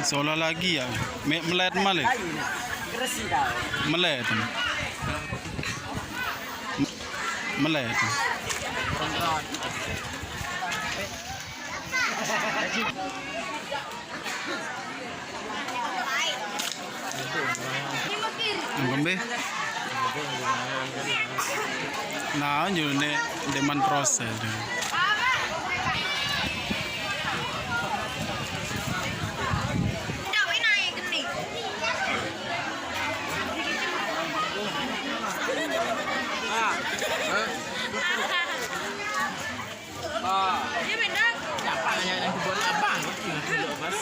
Seolah lagi ya, melet malik. Melet. Melet. Ngombe. Nah, yo ne deman proses. Dia benar. Siapa yang dibuat abang? Mas.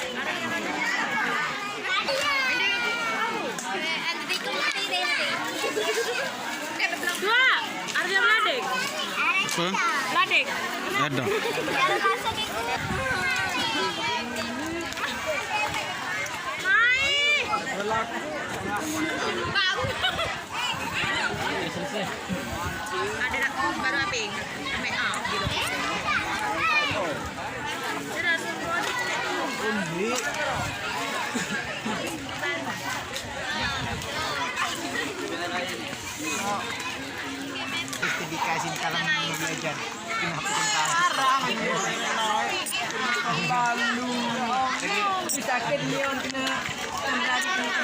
Dua, ada ladek. Apa? Ladek. Ada. Hai. Ada baru apa? Make up gitu. Dikasih kalau mau belajar kenapa lalu sakit neon kena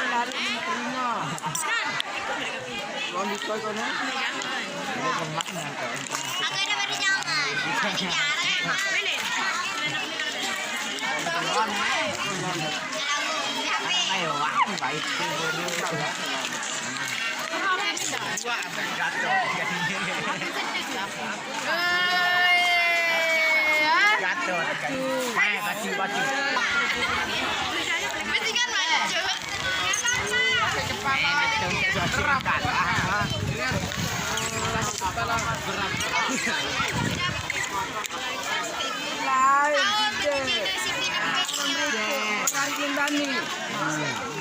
lari terima kalau itu kau nak Agak ada baru jangan. ayo baik jatuh baju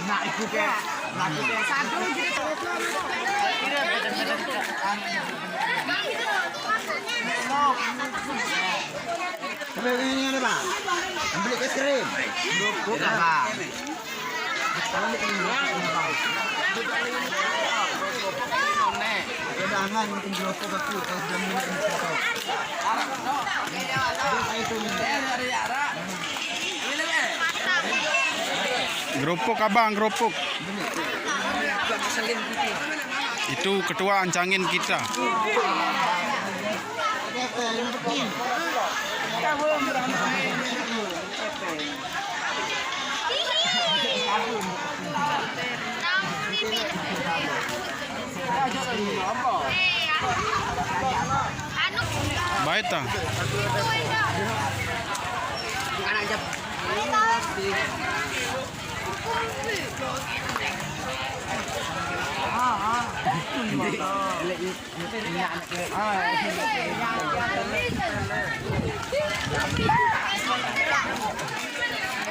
nak ikut ke satu ini ada bang beli es krim bukan bang jangan mungkin jerukku aku kalau sudah minum Gerupuk abang, gerupuk. Itu ketua ancangin kita. Baik tak?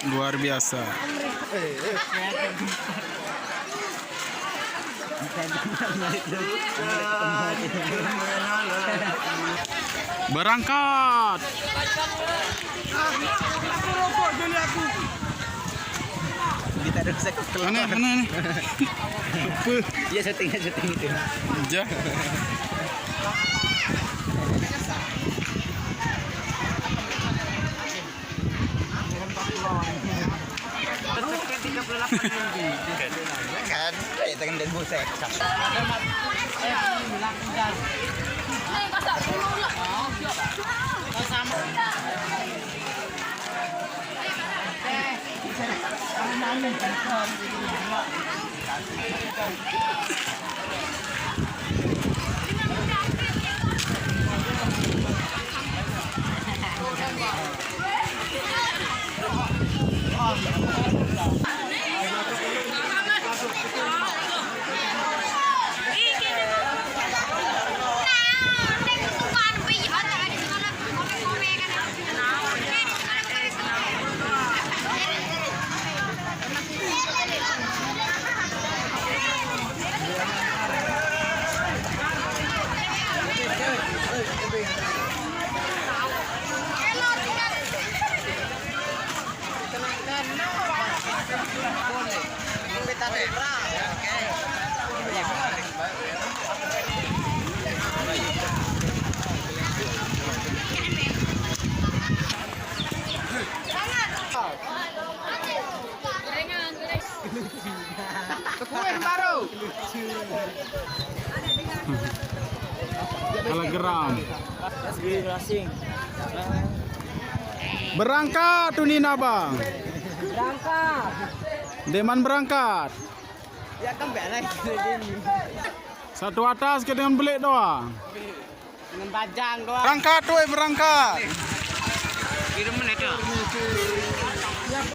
Luar biasa. Berangkat. Kita ada bisa keluar. Mana nih? Apa? Dia setting itu. Ja. Kan, kayak tangan dan busek. Telegram. Berangkat tuh Nina bang. Berangkat. Deman berangkat. Ya kan benar ini. Satu atas ke dengan belik doang. Dengan bajang doang. Berangkat tuh berangkat. Kirim mana itu?